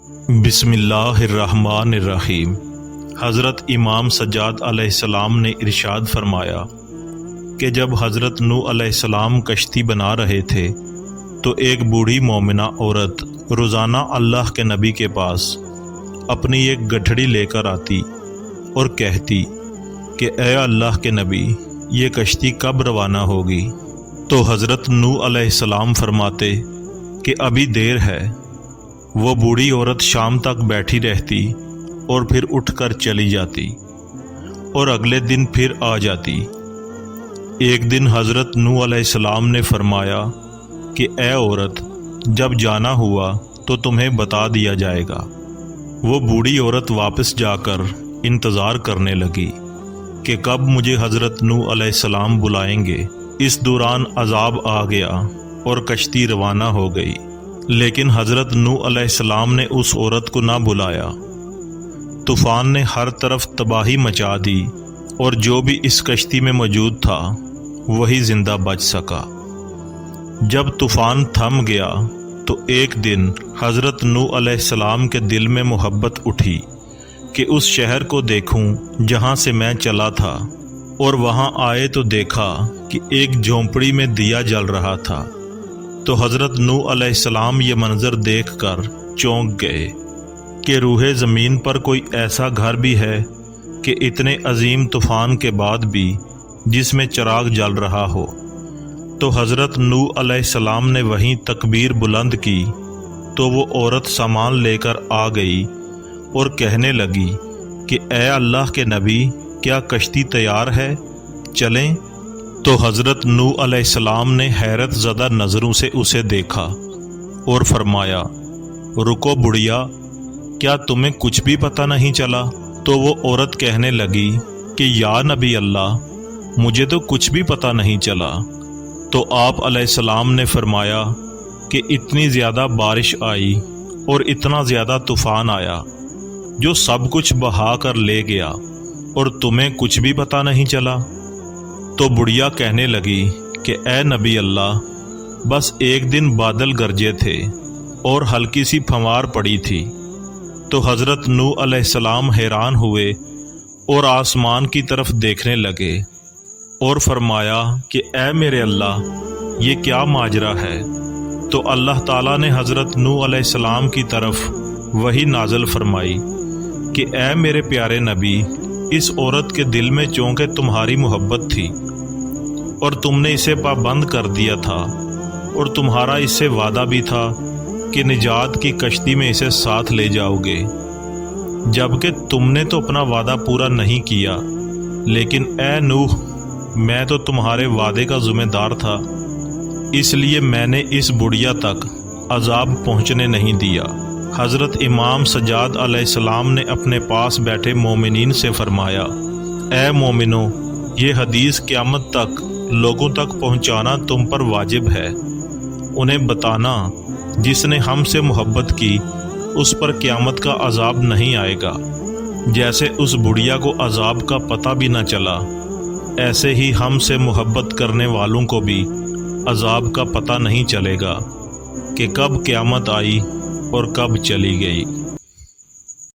بسم اللہ الرحمن الرحیم۔ حضرت امام سجاد علیہ السلام نے ارشاد فرمایا کہ جب حضرت نوح علیہ السلام کشتی بنا رہے تھے تو ایک بوڑھی مومنہ عورت روزانہ اللہ کے نبی کے پاس اپنی ایک گٹھڑی لے کر آتی اور کہتی کہ اے اللہ کے نبی، یہ کشتی کب روانہ ہوگی؟ تو حضرت نوح علیہ السلام فرماتے کہ ابھی دیر ہے۔ وہ بوڑھی عورت شام تک بیٹھی رہتی اور پھر اٹھ کر چلی جاتی اور اگلے دن پھر آ جاتی۔ ایک دن حضرت نوح علیہ السلام نے فرمایا کہ اے عورت، جب جانا ہوا تو تمہیں بتا دیا جائے گا۔ وہ بوڑھی عورت واپس جا کر انتظار کرنے لگی کہ کب مجھے حضرت نوح علیہ السلام بلائیں گے۔ اس دوران عذاب آ گیا اور کشتی روانہ ہو گئی، لیکن حضرت نوح علیہ السلام نے اس عورت کو نہ بلایا۔ طوفان نے ہر طرف تباہی مچا دی اور جو بھی اس کشتی میں موجود تھا وہی زندہ بچ سکا۔ جب طوفان تھم گیا تو ایک دن حضرت نوح علیہ السلام کے دل میں محبت اٹھی کہ اس شہر کو دیکھوں جہاں سے میں چلا تھا، اور وہاں آئے تو دیکھا کہ ایک جھونپڑی میں دیا جل رہا تھا۔ تو حضرت نوح علیہ السلام یہ منظر دیکھ کر چونک گئے کہ روح زمین پر کوئی ایسا گھر بھی ہے کہ اتنے عظیم طوفان کے بعد بھی جس میں چراغ جل رہا ہو۔ تو حضرت نوح علیہ السلام نے وہیں تکبیر بلند کی تو وہ عورت سامان لے کر آ گئی اور کہنے لگی کہ اے اللہ کے نبی، کیا کشتی تیار ہے؟ چلیں۔ تو حضرت نوح علیہ السلام نے حیرت زدہ نظروں سے اسے دیکھا اور فرمایا، رکو بڑھیا، کیا تمہیں کچھ بھی پتہ نہیں چلا؟ تو وہ عورت کہنے لگی کہ یا نبی اللہ، مجھے تو کچھ بھی پتہ نہیں چلا۔ تو آپ علیہ السلام نے فرمایا کہ اتنی زیادہ بارش آئی اور اتنا زیادہ طوفان آیا جو سب کچھ بہا کر لے گیا، اور تمہیں کچھ بھی پتہ نہیں چلا؟ تو بڑھیا کہنے لگی کہ اے نبی اللہ، بس ایک دن بادل گرجے تھے اور ہلکی سی پھوار پڑی تھی۔ تو حضرت نوح علیہ السلام حیران ہوئے اور آسمان کی طرف دیکھنے لگے اور فرمایا کہ اے میرے اللہ، یہ کیا ماجرا ہے؟ تو اللہ تعالیٰ نے حضرت نوح علیہ السلام کی طرف وحی نازل فرمائی کہ اے میرے پیارے نبی، اس عورت کے دل میں چونکہ تمہاری محبت تھی اور تم نے اسے پابند کر دیا تھا، اور تمہارا اس سے وعدہ بھی تھا کہ نجات کی کشتی میں اسے ساتھ لے جاؤ گے، جبکہ تم نے تو اپنا وعدہ پورا نہیں کیا۔ لیکن اے نوح، میں تو تمہارے وعدے کا ذمہ دار تھا، اس لیے میں نے اس بڑھیا تک عذاب پہنچنے نہیں دیا۔ حضرت امام سجاد علیہ السلام نے اپنے پاس بیٹھے مومنین سے فرمایا، اے مومنو، یہ حدیث قیامت تک لوگوں تک پہنچانا تم پر واجب ہے۔ انہیں بتانا جس نے ہم سے محبت کی اس پر قیامت کا عذاب نہیں آئے گا۔ جیسے اس بڑھیا کو عذاب کا پتہ بھی نہ چلا، ایسے ہی ہم سے محبت کرنے والوں کو بھی عذاب کا پتہ نہیں چلے گا کہ کب قیامت آئی اور کب چلی گئی۔